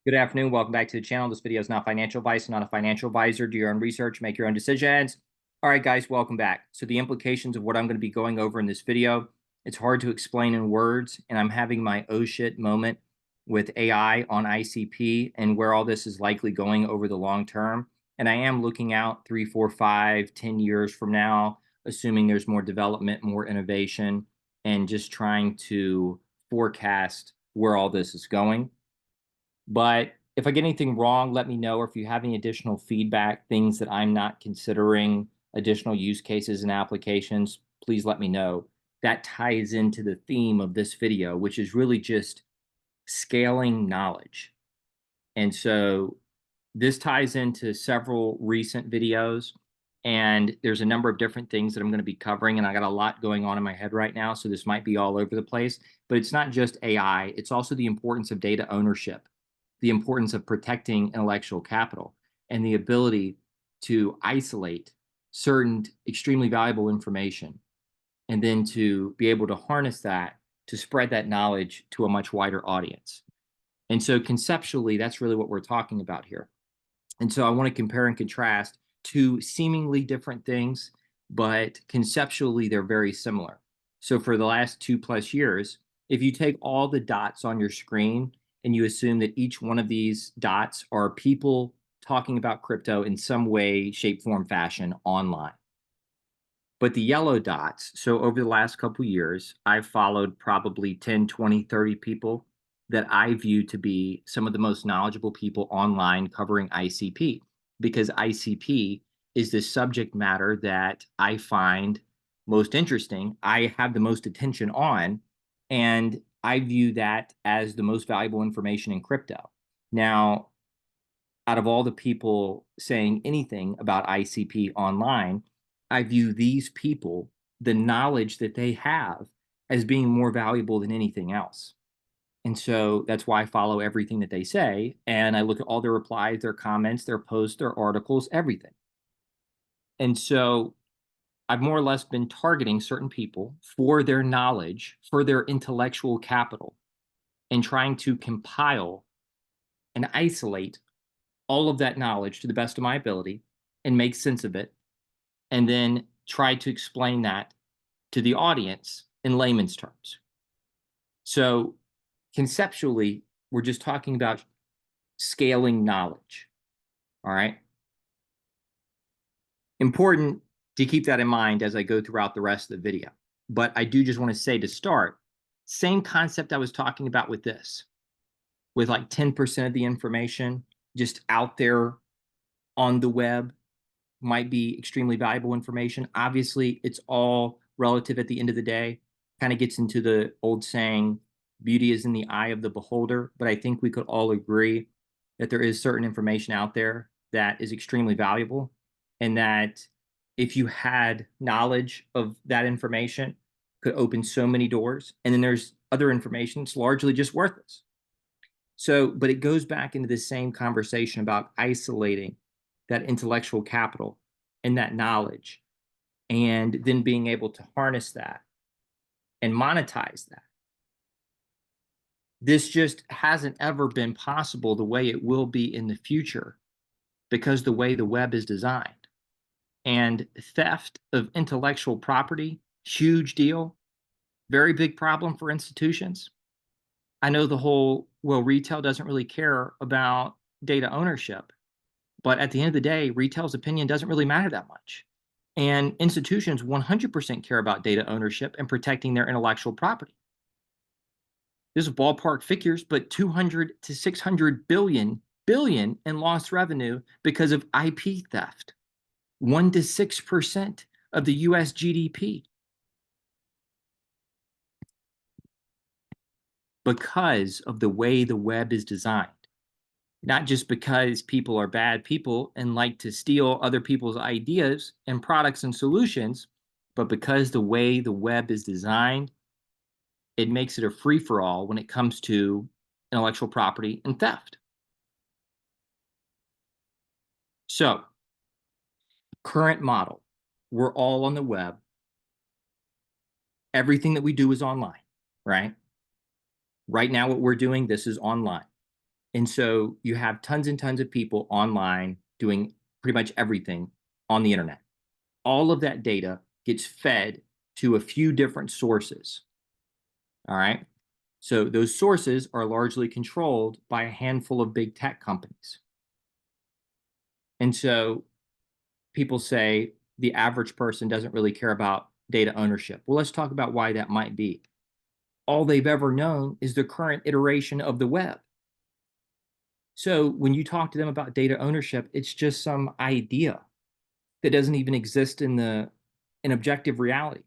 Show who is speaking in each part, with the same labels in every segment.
Speaker 1: Good afternoon. Welcome back to the channel. This video is not financial advice, not a financial advisor. Do your own research, make your own decisions. All right, guys, welcome back. So the implications of what I'm going to be going over in this video, it's hard to explain in words, and I'm having my oh shit moment with AI on ICP and where all this is likely going over the long term. And I am looking out 3, 4, 5, 10 years from now, assuming there's more development, more innovation, and just trying to forecast where all this is going. But if I get anything wrong, let me know. Or if you have any additional feedback, things that I'm not considering, additional use cases and applications, please let me know. That ties into the theme of this video, which is really just scaling knowledge. And so this ties into several recent videos, and there's a number of different things that I'm going to be covering, and I got a lot going on in my head right now, so this might be all over the place. But it's not just AI, it's also the importance of data ownership, the importance of protecting intellectual capital, and the ability to isolate certain extremely valuable information, and then to be able to harness that to spread that knowledge to a much wider audience. And so conceptually, that's really what we're talking about here. And so I want to compare and contrast two seemingly different things, but conceptually, they're very similar. So for the last 2+ years, if you take all the dots on your screen and you assume that each one of these dots are people talking about crypto in some way, shape, form, fashion online. But the yellow dots, so over the last couple years, I've followed probably 10, 20, 30 people that I view to be some of the most knowledgeable people online covering ICP, because ICP is the subject matter that I find most interesting, I have the most attention on, and I view that as the most valuable information in crypto. Now, out of all the people saying anything about ICP online, I view these people, the knowledge that they have, as being more valuable than anything else. And so that's why I follow everything that they say. And I look at all their replies, their comments, their posts, their articles, everything. And so I've more or less been targeting certain people for their knowledge, for their intellectual capital, and trying to compile and isolate all of that knowledge to the best of my ability and make sense of it, and then try to explain that to the audience in layman's terms. So conceptually, we're just talking about scaling knowledge. All right. Important to keep that in mind as I go throughout the rest of the video. But I do just want to say to start, same concept I was talking about with this, with like 10% of the information just out there on the web might be extremely valuable information. Obviously, it's all relative at the end of the day. Kind of gets into the old saying, beauty is in the eye of the beholder. But I think we could all agree that there is certain information out there that is extremely valuable, and that if you had knowledge of that information, could open so many doors. And then there's other information that's largely just worthless. So, but it goes back into the same conversation about isolating that intellectual capital and that knowledge, and then being able to harness that and monetize that. This just hasn't ever been possible the way it will be in the future, because the way the web is designed. And theft of intellectual property, huge deal, very big problem for institutions. I know the whole, well, retail doesn't really care about data ownership, but at the end of the day, retail's opinion doesn't really matter that much. And institutions 100% care about data ownership and protecting their intellectual property. This is ballpark figures, but 200 to 600 billion in lost revenue because of IP theft. 1 to 6% of the US GDP. Because of the way the web is designed. Not just because people are bad people and like to steal other people's ideas and products and solutions, but because the way the web is designed, it makes it a free-for-all when it comes to intellectual property and theft. So, current model, we're all on the web. Everything that we do is online, right? Right now, what we're doing, this is online. And so you have tons and tons of people online doing pretty much everything on the internet. All of that data gets fed to a few different sources. All right. So those sources are largely controlled by a handful of big tech companies. And so people say the average person doesn't really care about data ownership. Well, let's talk about why that might be. All they've ever known is the current iteration of the web. So when you talk to them about data ownership, it's just some idea that doesn't even exist in objective reality.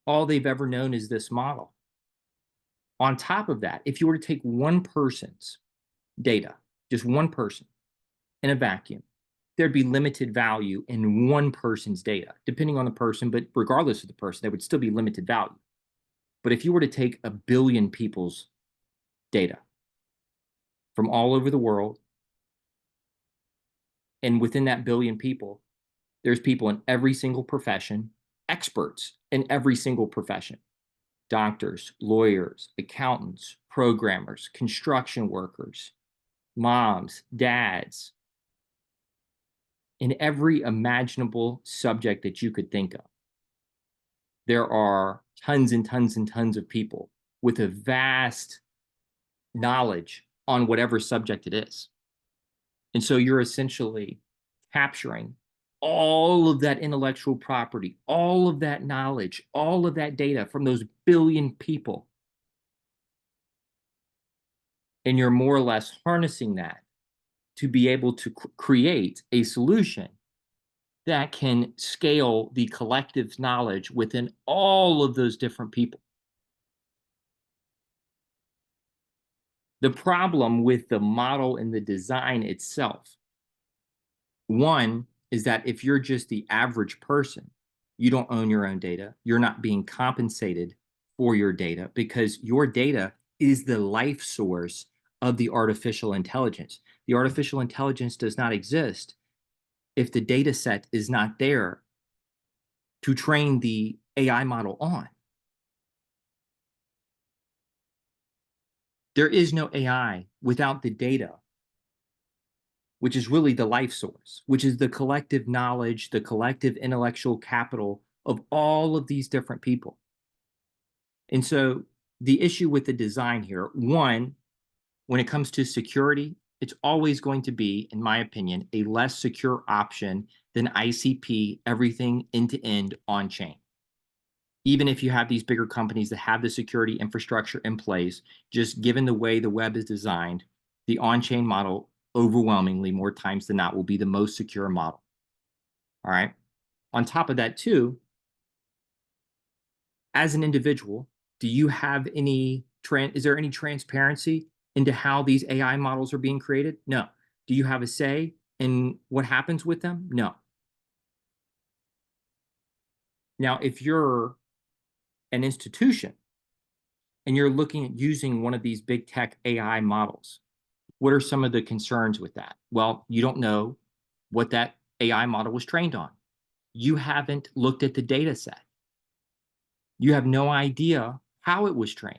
Speaker 1: All they've ever known is this model. On top of that, if you were to take one person's data, just one person in a vacuum, there'd be limited value in one person's data, depending on the person, but regardless of the person, there would still be limited value. But if you were to take 1 billion people's data from all over the world, and within that 1 billion people, there's people in every single profession, experts in every single profession, doctors, lawyers, accountants, programmers, construction workers, moms, dads, in every imaginable subject that you could think of. There are tons and tons and tons of people with a vast knowledge on whatever subject it is. And so you're essentially capturing all of that intellectual property, all of that knowledge, all of that data from those 1 billion people. And you're more or less harnessing that to be able to create a solution that can scale the collective knowledge within all of those different people. The problem with the model and the design itself, one, is that if you're just the average person, you don't own your own data. You're not being compensated for your data because your data is the life source of the artificial intelligence. The artificial intelligence does not exist if the data set is not there to train the AI model on. There is no AI without the data, which is really the life source, which is the collective knowledge, the collective intellectual capital of all of these different people. And so the issue with the design here, one, when it comes to security, it's always going to be, in my opinion, a less secure option than ICP, everything end-to-end on-chain. Even if you have these bigger companies that have the security infrastructure in place, just given the way the web is designed, the on-chain model overwhelmingly more times than not will be the most secure model. All right. On top of that too, as an individual, do you have is there any transparency into how these AI models are being created? No. Do you have a say in what happens with them? No. Now, if you're an institution and you're looking at using one of these big tech AI models, what are some of the concerns with that? Well, you don't know what that AI model was trained on. You haven't looked at the data set. You have no idea how it was trained.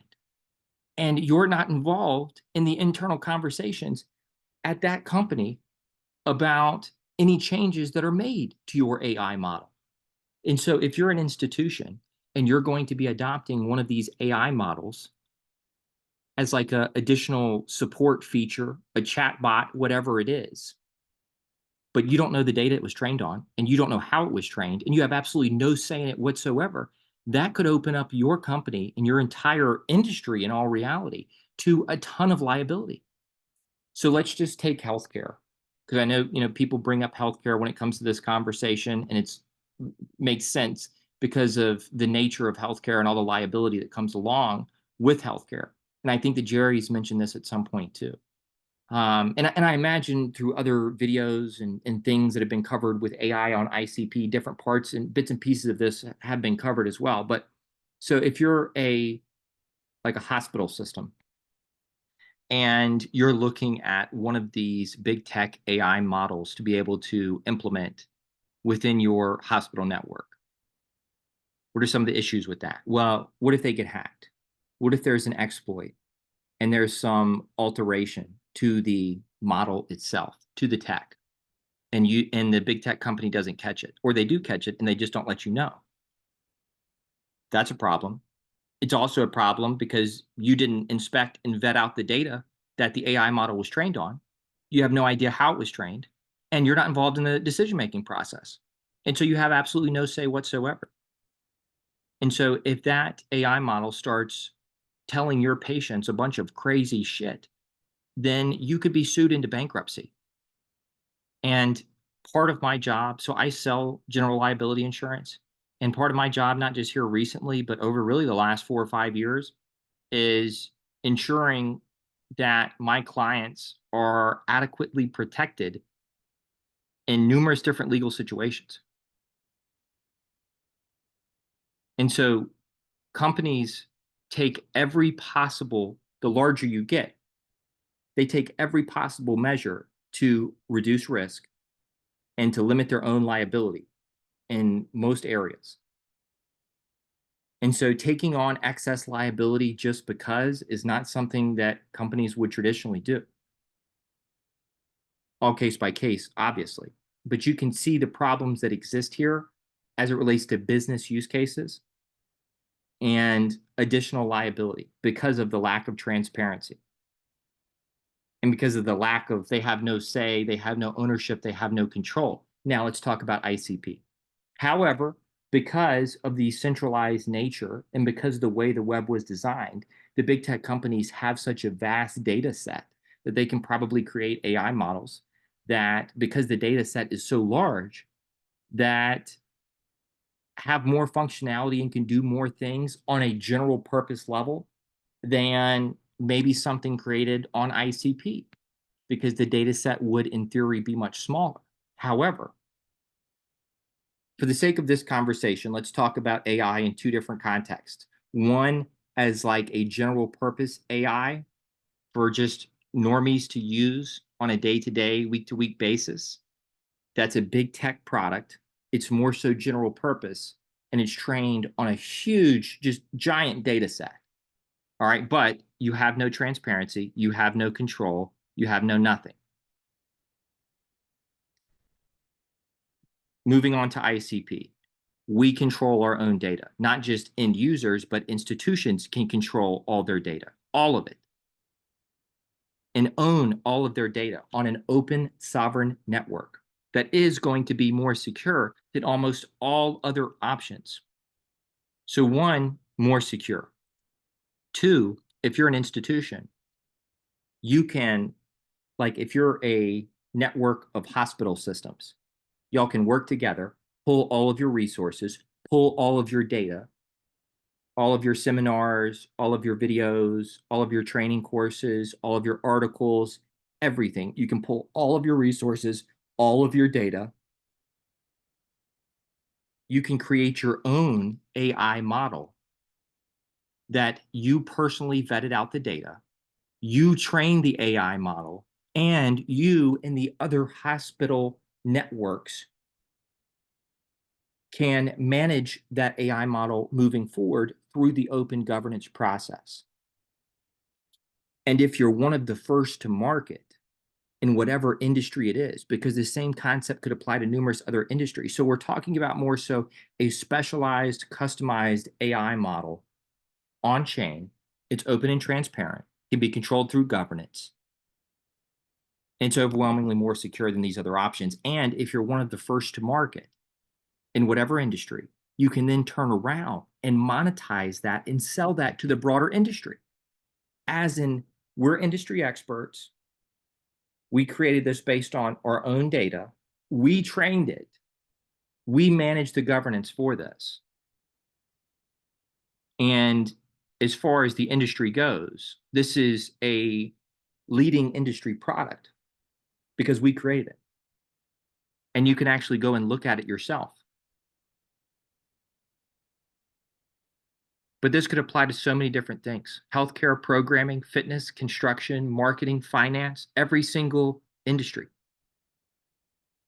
Speaker 1: And you're not involved in the internal conversations at that company about any changes that are made to your AI model. And so if you're an institution and you're going to be adopting one of these AI models as like an additional support feature, a chat bot, whatever it is, but you don't know the data it was trained on, and you don't know how it was trained, and you have absolutely no say in it whatsoever, that could open up your company and your entire industry in all reality to a ton of liability. So let's just take healthcare, because I know people bring up healthcare when it comes to this conversation, and it makes sense because of the nature of healthcare and all the liability that comes along with healthcare. And I think that Jerry's mentioned this at some point too. And I imagine through other videos and things that have been covered with AI on ICP, different parts and bits and pieces of this have been covered as well. But so if you're like a hospital system and you're looking at one of these big tech AI models to be able to implement within your hospital network, what are some of the issues with that? Well, what if they get hacked? What if there's an exploit and there's some alteration to the model itself, to the tech. And the big tech company doesn't catch it, or they do catch it and they just don't let you know. That's a problem. It's also a problem because you didn't inspect and vet out the data that the AI model was trained on. You have no idea how it was trained, and you're not involved in the decision-making process. And so you have absolutely no say whatsoever. And so if that AI model starts telling your patients a bunch of crazy shit, then you could be sued into bankruptcy. And part of my job, so I sell general liability insurance, and part of my job, not just here recently, but over really the last 4 or 5 years, is ensuring that my clients are adequately protected in numerous different legal situations. And so companies take every possible, the larger you get, they take every possible measure to reduce risk and to limit their own liability in most areas. And so taking on excess liability just because is not something that companies would traditionally do. All case by case, obviously. But you can see the problems that exist here as it relates to business use cases and additional liability because of the lack of transparency. And because of the lack of, they have no say, they have no ownership, they have no control. Now let's talk about ICP. However, because of the centralized nature and because of the way the web was designed, the big tech companies have such a vast data set that they can probably create AI models that, because the data set is so large, that have more functionality and can do more things on a general purpose level than maybe something created on ICP, because the data set would, in theory, be much smaller. However, for the sake of this conversation, let's talk about AI in two different contexts. One as like a general purpose AI for just normies to use on a day-to-day, week-to-week basis. That's a big tech product. It's more so general purpose, and it's trained on a huge, just giant data set. All right, but you have no transparency, you have no control, you have no nothing. Moving on to ICP, we control our own data. Not just end users, but institutions can control all their data, all of it, and own all of their data on an open sovereign network that is going to be more secure than almost all other options. So one, more secure. Two, if you're an institution, you can, like if you're a network of hospital systems, y'all can work together, pull all of your resources, pull all of your data, all of your seminars, all of your videos, all of your training courses, all of your articles, everything. You can pull all of your resources, all of your data. You can create your own AI model that you personally vetted out the data. You train the AI model, and you and the other hospital networks can manage that AI model moving forward through the open governance process. And if you're one of the first to market in whatever industry it is, because the same concept could apply to numerous other industries. So we're talking about more so a specialized, customized AI model on chain. It's open and transparent, can be controlled through governance. And it's overwhelmingly more secure than these other options. And if you're one of the first to market in whatever industry, you can then turn around and monetize that and sell that to the broader industry. As in, we're industry experts. We created this based on our own data. We trained it. We manage the governance for this. And as far as the industry goes, this is a leading industry product because we created it. And you can actually go and look at it yourself. But this could apply to so many different things: healthcare, programming, fitness, construction, marketing, finance, every single industry.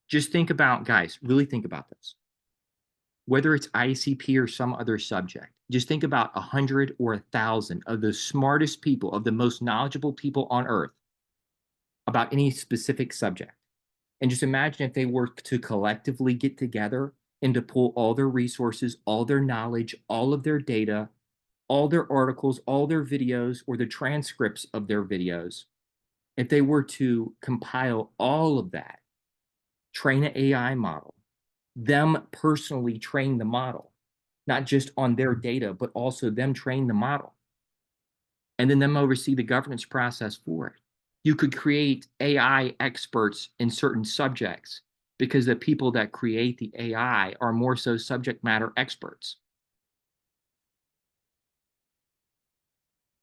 Speaker 1: Just think about, guys, really think about this. Whether it's ICP or some other subject, just think about 100 or 1,000 of the smartest people, of the most knowledgeable people on earth, about any specific subject. And just imagine if they were to collectively get together and to pull all their resources, all their knowledge, all of their data, all their articles, all their videos, or the transcripts of their videos. If they were to compile all of that, train an AI model, them personally train the model, not just on their data, but also them train the model, and then them oversee the governance process for it. You could create AI experts in certain subjects because the people that create the AI are more so subject matter experts.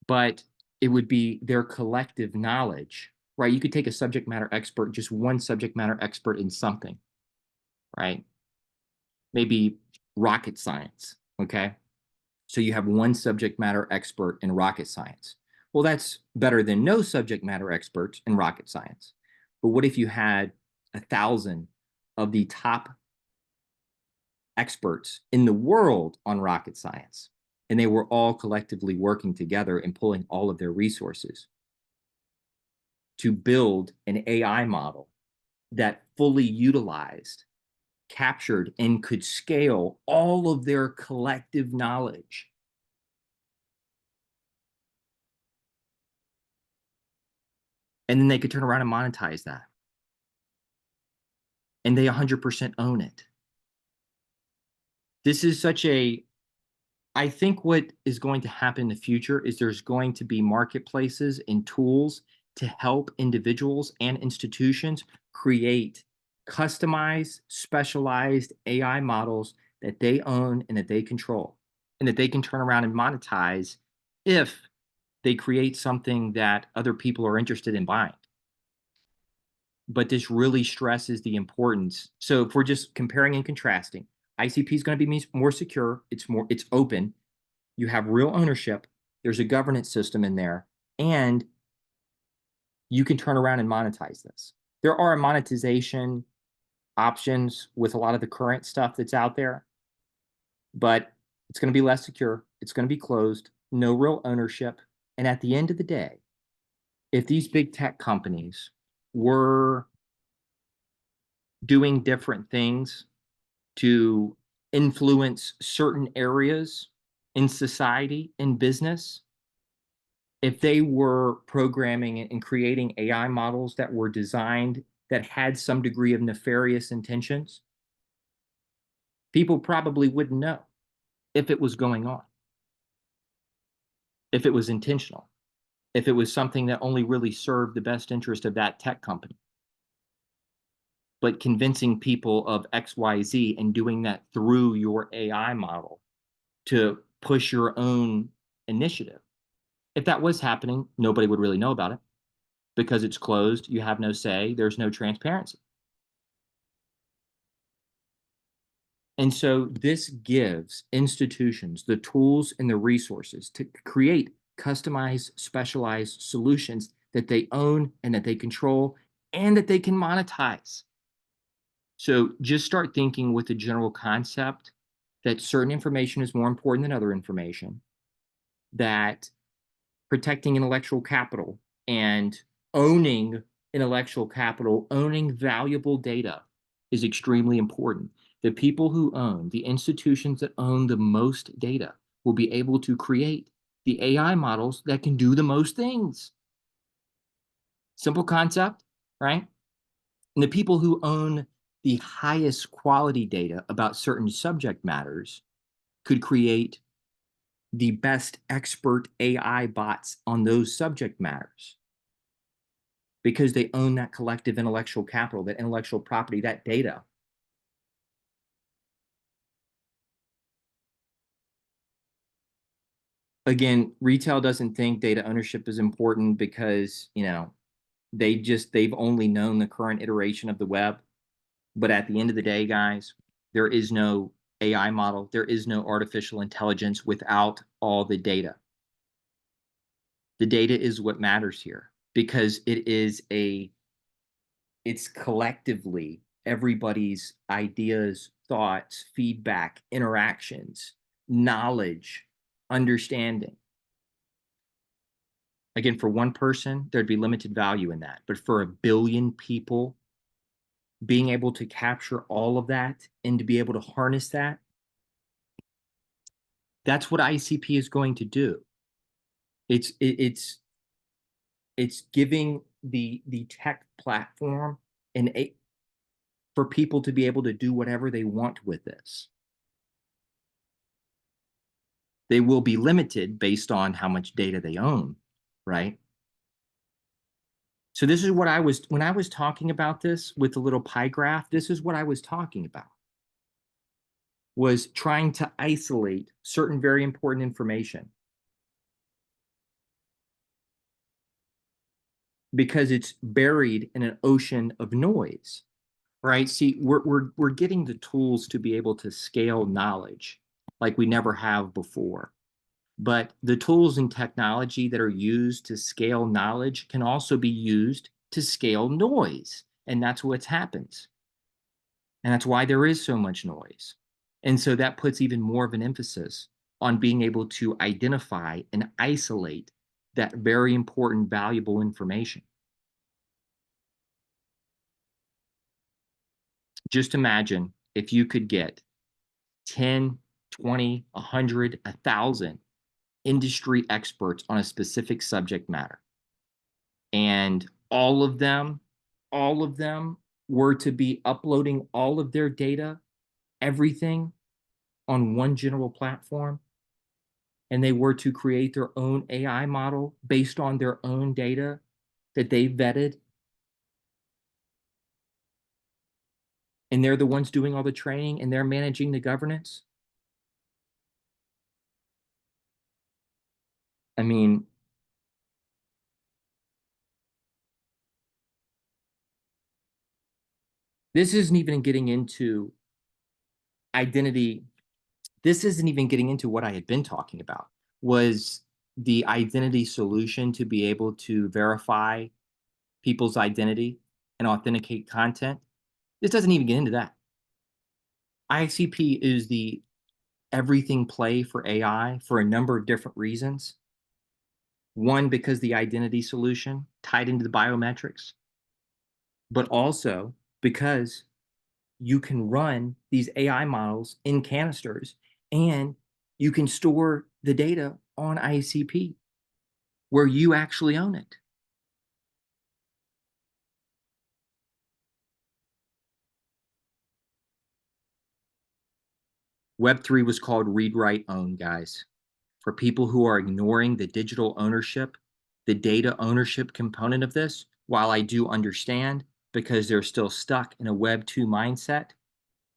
Speaker 1: But it would be their collective knowledge, right? You could take a subject matter expert, just one subject matter expert in something, right? Maybe rocket science, okay? So you have one subject matter expert in rocket science. Well, that's better than no subject matter experts in rocket science. But what if you had 1,000 of the top experts in the world on rocket science, and they were all collectively working together and pulling all of their resources to build an AI model that fully utilized, captured, and could scale all of their collective knowledge? And then they could turn around and monetize that. And they 100% own it. This is such a, I think what is going to happen in the future is there's going to be marketplaces and tools to help individuals and institutions create customized, specialized AI models that they own and that they control, and that they can turn around and monetize if they create something that other people are interested in buying. But this really stresses the importance. So if we're just comparing and contrasting, ICP is going to be more secure. It's open. You have real ownership. There's a governance system in there, and you can turn around and monetize this. There are monetization options with a lot of the current stuff that's out there, but it's going to be less secure. It's going to be closed, no real ownership. And at the end of the day, if these big tech companies were doing different things to influence certain areas in society, in business, if they were programming and creating AI models that were designed that had some degree of nefarious intentions, people probably wouldn't know if it was going on, if it was intentional, if it was something that only really served the best interest of that tech company. But convincing people of XYZ and doing that through your AI model to push your own initiative. If that was happening, nobody would really know about it because it's closed. You have no say. There's no transparency. And so this gives institutions the tools and the resources to create customized, specialized solutions that they own and that they control and that they can monetize. So just start thinking with the general concept that certain information is more important than other information, that protecting intellectual capital and owning intellectual capital, owning valuable data is extremely important. The people who own, the institutions that own the most data will be able to create the AI models that can do the most things. Simple concept, right? And the people who own the highest quality data about certain subject matters could create the best expert AI bots on those subject matters because they own that collective intellectual capital, that intellectual property, that data. Again, retail doesn't think data ownership is important because, they've only known the current iteration of the web. But at the end of the day, guys, there is no AI model, there is no artificial intelligence without all the data. The data is what matters here because it's collectively everybody's ideas, thoughts, feedback, interactions, knowledge, understanding. Again, for one person, there'd be limited value in that. But for a billion people, being able to capture all of that and to be able to harness that, that's what ICP is going to do. It's giving the tech platform for people to be able to do whatever they want with this. They will be limited based on how much data they own, right? So this is what when I was talking about this with the little pie graph, this is what I was talking about, was trying to isolate certain very important information because it's buried in an ocean of noise, right? See, we're getting the tools to be able to scale knowledge like we never have before. But the tools and technology that are used to scale knowledge can also be used to scale noise. And that's what happens. And that's why there is so much noise. And so that puts even more of an emphasis on being able to identify and isolate that very important, valuable information. Just imagine if you could get 10, 20, 100, 1,000 industry experts on a specific subject matter. And all of them were to be uploading all of their data, everything on one general platform. And they were to create their own AI model based on their own data that they vetted. And they're the ones doing all the training and they're managing the governance. I mean, this isn't even getting into identity. This isn't even getting into what I had been talking about, was the identity solution to be able to verify people's identity and authenticate content. This doesn't even get into that. ICP is the everything play for AI for a number of different reasons. One, because the identity solution tied into the biometrics, but also because you can run these AI models in canisters and you can store the data on ICP where you actually own it. Web3 was called read, write, own, guys. For people who are ignoring the digital ownership, the data ownership component of this, while I do understand because they're still stuck in a Web 2 mindset,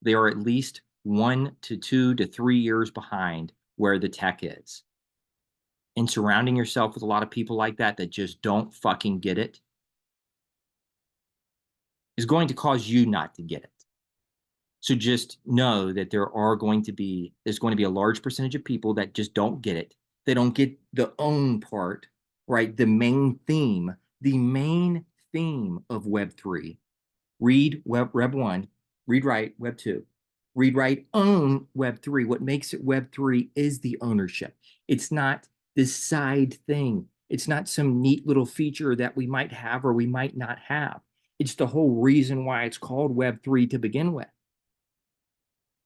Speaker 1: they are at least 1 to 2 to 3 years behind where the tech is. And surrounding yourself with a lot of people like that that just don't fucking get it is going to cause you not to get it. So just know that there's going to be a large percentage of people that just don't get it. They don't get the own part, right? The main theme of Web3. Read Web 1, read write Web 2. Read write own Web 3. What makes it Web 3 is the ownership. It's not this side thing. It's not some neat little feature that we might have or we might not have. It's the whole reason why it's called Web 3 to begin with.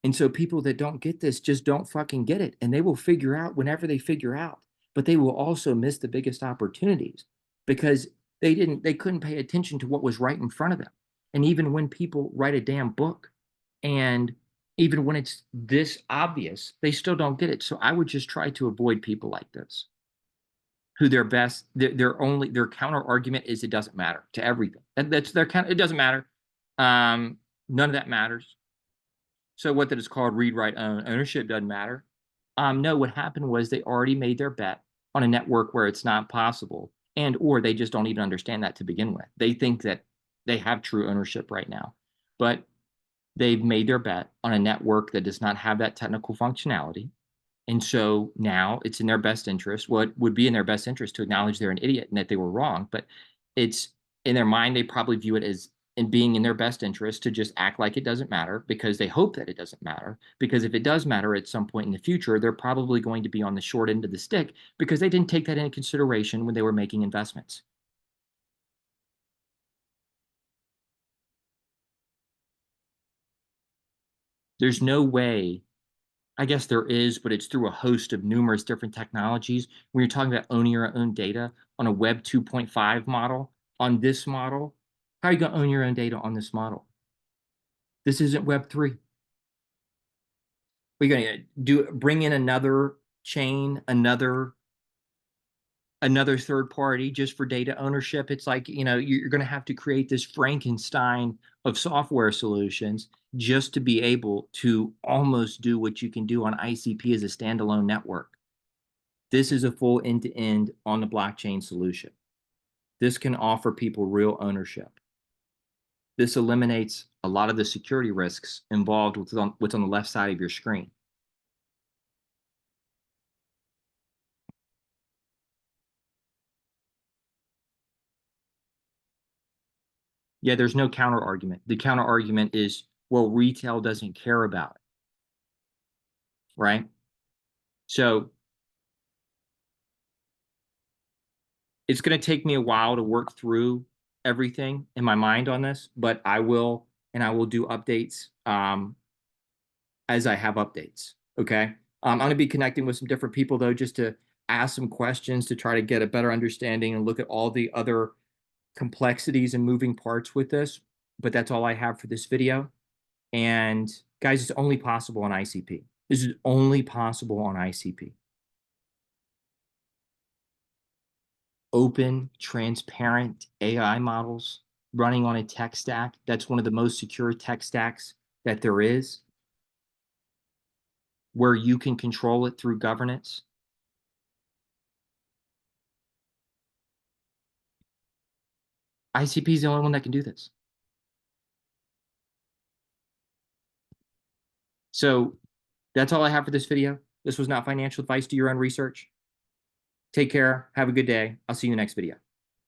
Speaker 1: And so people that don't get this just don't fucking get it. And they will figure out whenever they figure out, but they will also miss the biggest opportunities because they couldn't pay attention to what was right in front of them. And even when people write a damn book and even when it's this obvious, they still don't get it. So I would just try to avoid people like this who their counter argument is it doesn't matter to everything. That's their counter. It doesn't matter. None of that matters. So what that is called read, write, own, ownership doesn't matter. No, what happened was they already made their bet on a network where it's not possible, and or they just don't even understand that to begin with. They think that they have true ownership right now, but they've made their bet on a network that does not have that technical functionality. And so now it's in their best interest, what would be in their best interest to acknowledge they're an idiot and that they were wrong, but it's in their mind, they probably view it as and being in their best interest to just act like it doesn't matter because they hope that it doesn't matter. Because if it does matter at some point in the future, they're probably going to be on the short end of the stick because they didn't take that into consideration when they were making investments. There's no way, I guess there is, but it's through a host of numerous different technologies. When you're talking about owning your own data on a Web 2.5 model, on this model, how are you going to own your own data on this model? This isn't Web 3. We're going to bring in another chain, another third party just for data ownership. It's like, you're going to have to create this Frankenstein of software solutions just to be able to almost do what you can do on ICP as a standalone network. This is a full end-to-end on the blockchain solution. This can offer people real ownership. This eliminates a lot of the security risks involved with what's on the left side of your screen. Yeah, there's no counter argument. The counter argument is, well, retail doesn't care about it, right? So it's going to take me a while to work through everything in my mind on this, but I will do updates as I have updates. Okay. I'm going to be connecting with some different people though, just to ask some questions to try to get a better understanding and look at all the other complexities and moving parts with this. But that's all I have for this video. And guys, it's only possible on ICP. This is only possible on ICP. Open, transparent AI models running on a tech stack. That's one of the most secure tech stacks that there is, where you can control it through governance. ICP is the only one that can do this. So that's all I have for this video. This was not financial advice. Do your own research. Take care. Have a good day. I'll see you in the next video.